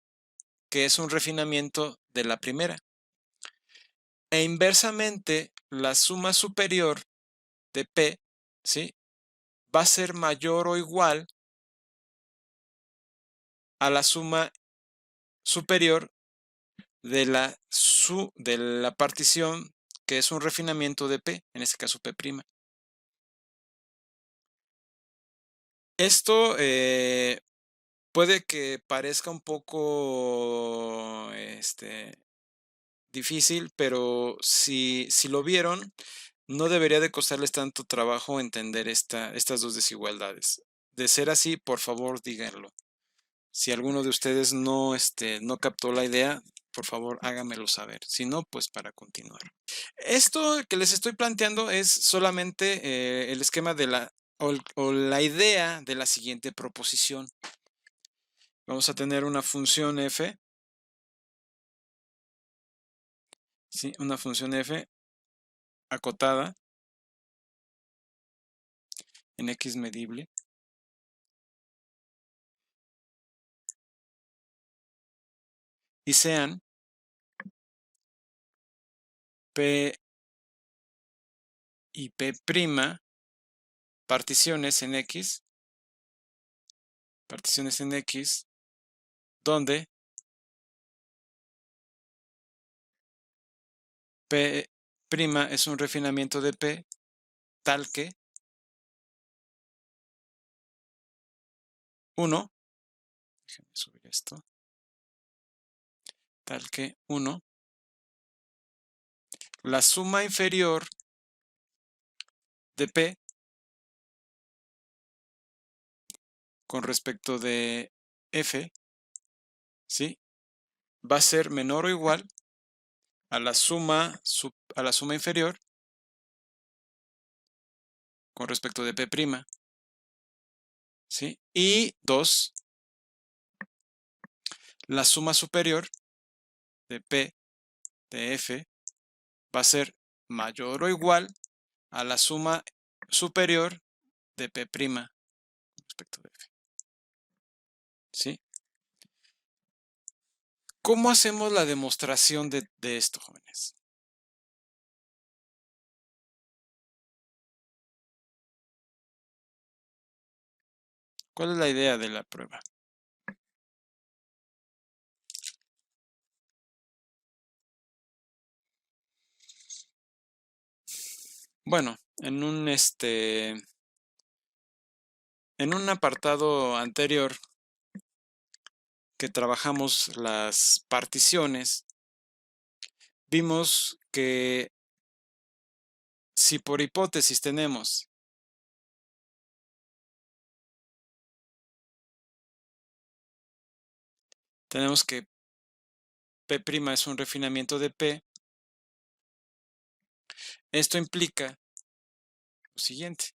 que es un refinamiento de la primera. E inversamente, la suma superior de P, ¿sí?, va a ser mayor o igual a la suma superior de la partición, que es un refinamiento de P, en este caso P'. Esto puede que parezca un poco difícil, pero si lo vieron, no debería de costarles tanto trabajo entender estas dos desigualdades. De ser así, por favor, díganlo. Si alguno de ustedes no captó la idea, por favor, háganmelo saber. Si no, pues para continuar. Esto que les estoy planteando es solamente el esquema de o la idea de la siguiente proposición. Vamos a tener una función f, ¿sí?, una función f acotada en x medible. Y sean P y P' particiones en x, donde P' es un refinamiento de P tal que 1, déjenme subir esto, tal que 1, la suma inferior de P con respecto de F, ¿sí?, va a ser menor o igual a la suma inferior con respecto de P', ¿sí? Y 2, la suma superior de P de F va a ser mayor o igual a la suma superior de P' respecto de F, ¿sí? ¿Cómo hacemos la demostración de esto, jóvenes? ¿Cuál es la idea de la prueba? Bueno, en un apartado anterior que trabajamos las particiones, vimos que si por hipótesis tenemos que P' es un refinamiento de P, esto implica lo siguiente.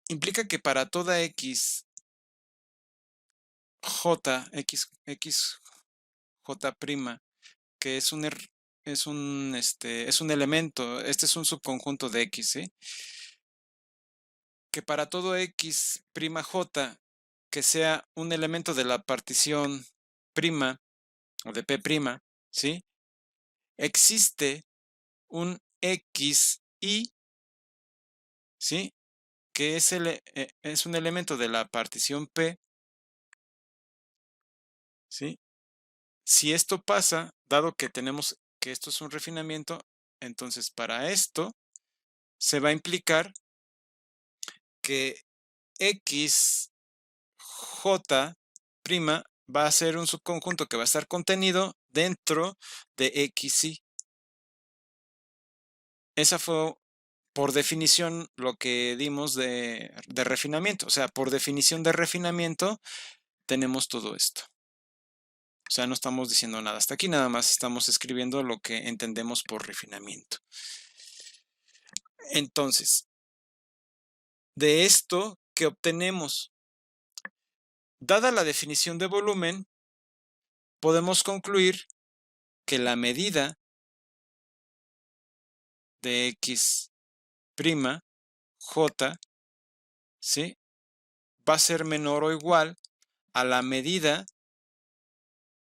Implica que para toda x j, x j', que es un elemento, este es un subconjunto de x, ¿sí?, que para todo x' j que sea un elemento de la partición prima o de P', ¿sí?, existe un xi, ¿sí?, que es un elemento de la partición P, ¿sí? Si esto pasa, dado que tenemos que esto es un refinamiento, entonces para esto se va a implicar que xj' va a ser un subconjunto que va a estar contenido dentro de xi. Esa fue, por definición, lo que dimos de refinamiento. O sea, por definición de refinamiento, tenemos todo esto. O sea, no estamos diciendo nada hasta aquí, nada más estamos escribiendo lo que entendemos por refinamiento. Entonces, de esto, ¿qué obtenemos? Dada la definición de volumen, podemos concluir que la medida de X prima, J, ¿sí? Va a ser menor o igual a la medida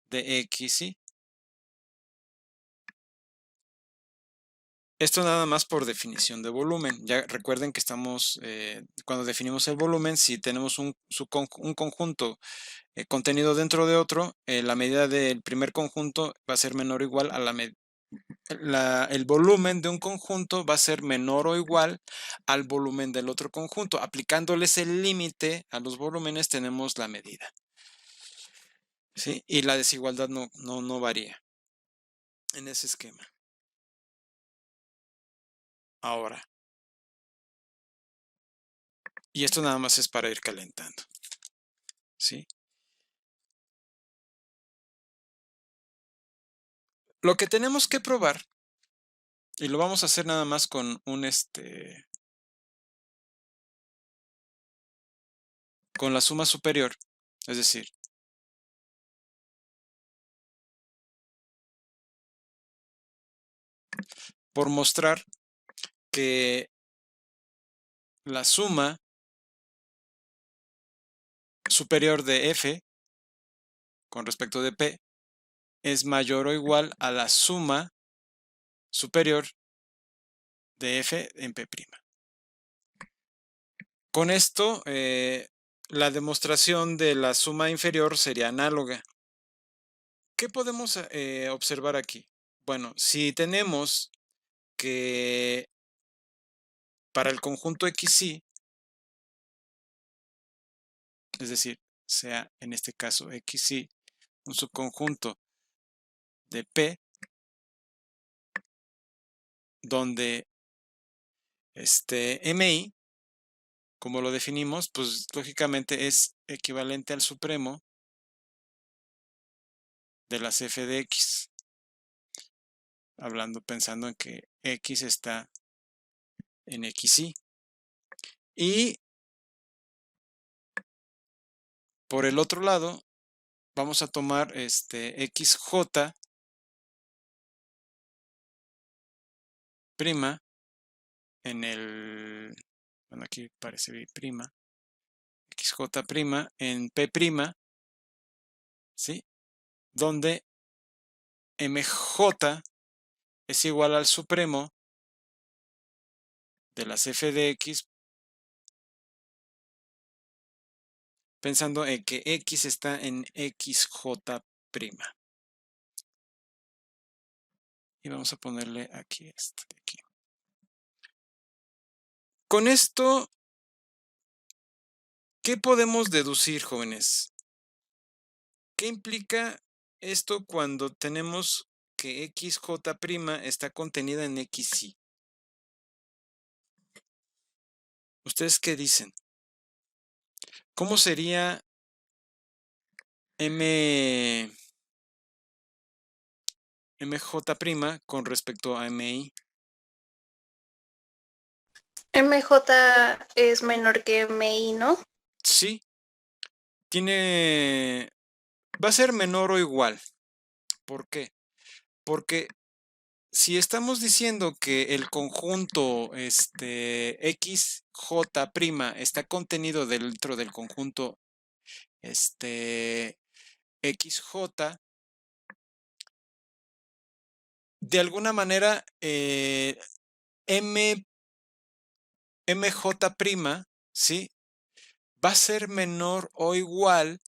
de X, ¿sí? Esto nada más por definición de volumen. Ya recuerden que estamos, cuando definimos el volumen, si tenemos un conjunto contenido dentro de otro, la medida del primer conjunto va a ser menor o igual a el volumen de un conjunto va a ser menor o igual al volumen del otro conjunto. Aplicándoles el límite a los volúmenes tenemos la medida, ¿sí? Y la desigualdad no varía en ese esquema. Ahora, y esto nada más es para ir calentando, ¿sí? Lo que tenemos que probar, y lo vamos a hacer nada más con con la suma superior, es decir, por mostrar que la suma superior de f con respecto de p es mayor o igual a la suma superior de f en p'. Con esto, la demostración de la suma inferior sería análoga. ¿Qué podemos observar aquí? Bueno, si tenemos que para el conjunto XY, es decir, sea en este caso XY un subconjunto de P, donde MI, como lo definimos, pues lógicamente es equivalente al supremo de las f de x, pensando en que x está en XY. Y por el otro lado, vamos a tomar XJ prima en bueno, aquí parece B prima, XJ prima en P prima, ¿sí? Donde MJ es igual al supremo de las f de x, pensando en que x está en XJ prima. Y vamos a ponerle aquí esto de aquí. Con esto, ¿qué podemos deducir, jóvenes? ¿Qué implica esto cuando tenemos que XJ' está contenida en XY? ¿Ustedes qué dicen? ¿Cómo sería MJ' con respecto a MI? MJ es menor que MI, ¿no? Sí, va a ser menor o igual. ¿Por qué? Porque si estamos diciendo que el conjunto XJ' está contenido dentro del conjunto XJ, de alguna manera MJ', ¿sí? Va a ser menor o igual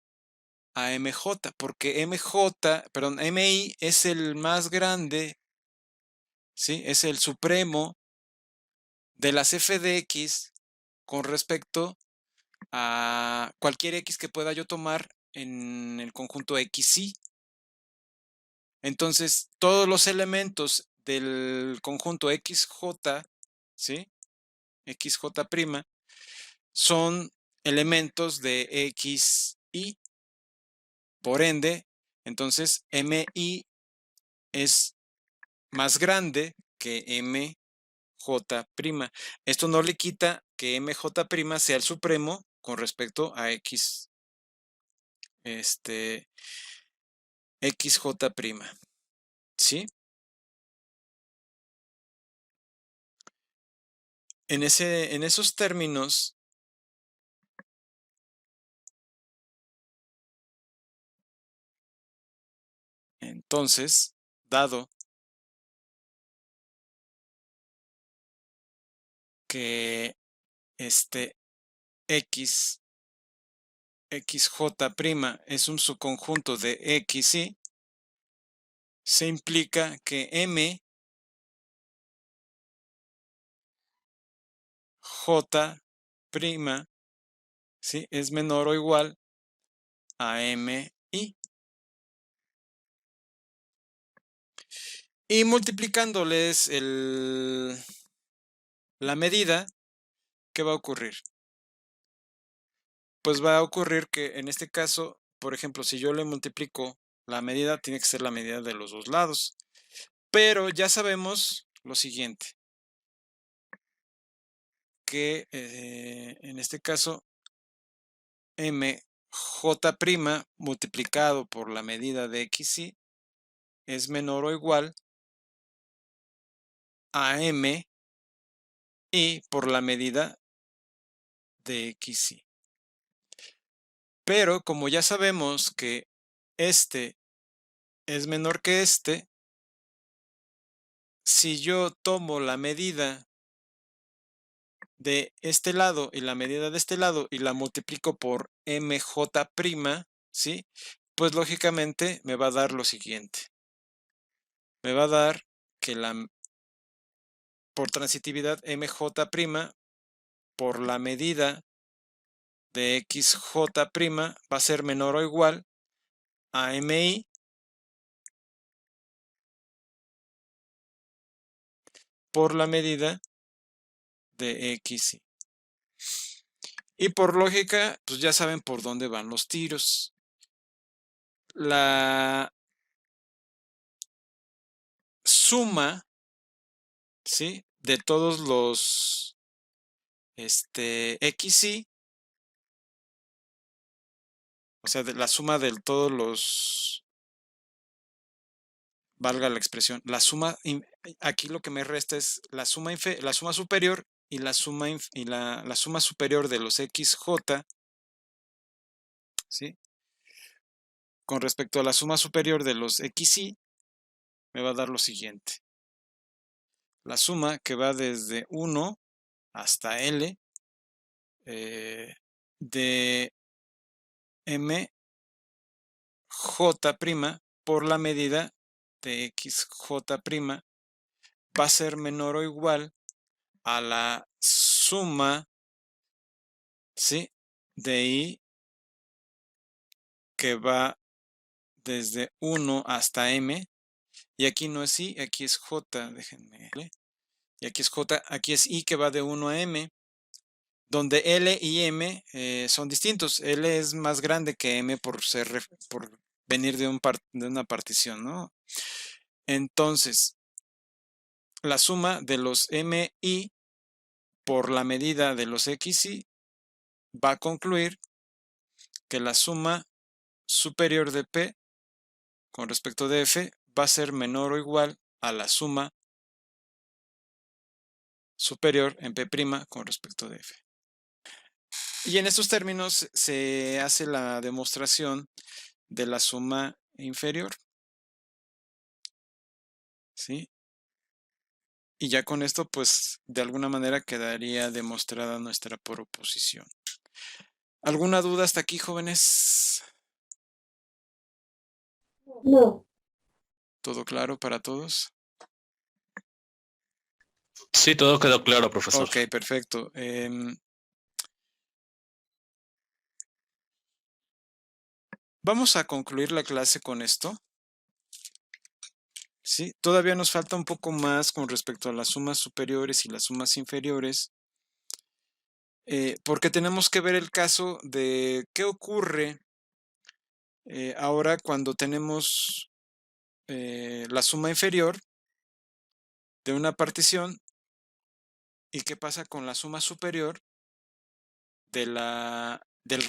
a MJ, porque MI es el más grande, ¿sí? Es el supremo de las f de x con respecto a cualquier x que pueda yo tomar en el conjunto XY. Entonces, todos los elementos del conjunto XJ, ¿sí? XJ' son elementos de XY. Por ende, entonces MI es más grande que MJ'. Esto no le quita que MJ' sea el supremo con respecto a XJ', ¿sí? En esos términos, entonces, dado que xj' es un subconjunto de xy, se implica que m j', ¿sí?, es menor o igual a mi. Y multiplicándoles la medida, ¿qué va a ocurrir? Pues va a ocurrir que en este caso, por ejemplo, si yo le multiplico la medida, tiene que ser la medida de los dos lados. Pero ya sabemos lo siguiente, que en este caso, mj' multiplicado por la medida de xy es menor o igual a mi por la medida de xy. Pero como ya sabemos que este es menor que si yo tomo la medida de este lado y la medida de este lado y la multiplico por mj', ¿sí?, pues lógicamente me va a dar lo siguiente. Me va a dar que por transitividad mj' por la medida de xj' va a ser menor o igual a mi por la medida de xy. Y por lógica, pues ya saben por dónde van los tiros. La suma, ¿sí?, de todos los xy, o sea, de la suma de todos los, valga la expresión, la suma, aquí lo que me resta es la suma superior y la suma, la suma superior de los xj, ¿sí?, con respecto a la suma superior de los xy, me va a dar lo siguiente. La suma que va desde 1 hasta L de mj' por la medida de xj' va a ser menor o igual a la suma, ¿sí?, de i que va desde 1 hasta m, y aquí no es i, aquí es j, déjenme, y aquí es j, aquí es i que va de 1 a m, donde L y M son distintos. L es más grande que M por venir de una partición, ¿no? Entonces, la suma de los MI por la medida de los XY va a concluir que la suma superior de P con respecto de F va a ser menor o igual a la suma superior en P' con respecto de F. Y en estos términos se hace la demostración de la suma inferior, ¿sí? Y ya con esto, pues, de alguna manera quedaría demostrada nuestra proposición. ¿Alguna duda hasta aquí, jóvenes? No. ¿Todo claro para todos? Sí, todo quedó claro, profesor. Ok, perfecto. Vamos a concluir la clase con esto. Sí, todavía nos falta un poco más con respecto a las sumas superiores y las sumas inferiores, porque tenemos que ver el caso de qué ocurre ahora cuando tenemos la suma inferior de una partición y qué pasa con la suma superior del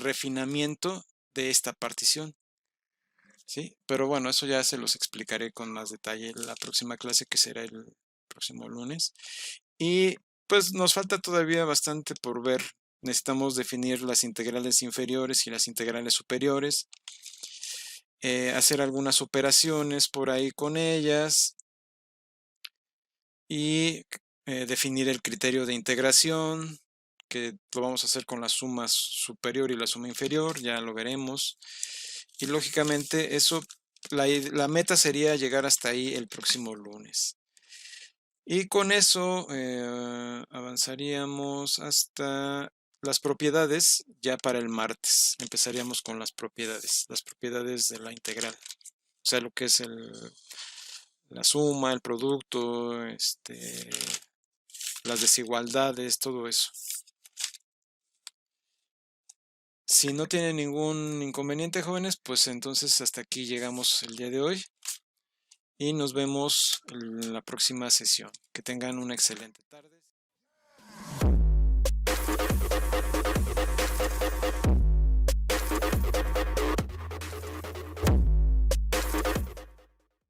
refinamiento de esta partición. ¿Sí? Pero bueno, eso ya se los explicaré con más detalle en la próxima clase, que será el próximo lunes. Y pues nos falta todavía bastante por ver. Necesitamos definir las integrales inferiores y las integrales superiores, hacer algunas operaciones por ahí con ellas y definir el criterio de integración, que lo vamos a hacer con la suma superior y la suma inferior, ya lo veremos. Y lógicamente eso, la meta sería llegar hasta ahí el próximo lunes. Y con eso avanzaríamos hasta las propiedades ya para el martes. Empezaríamos con las propiedades de la integral. O sea, lo que es la suma, el producto, las desigualdades, todo eso. Si no tienen ningún inconveniente, jóvenes, pues entonces hasta aquí llegamos el día de hoy. Y nos vemos en la próxima sesión. Que tengan una excelente tarde.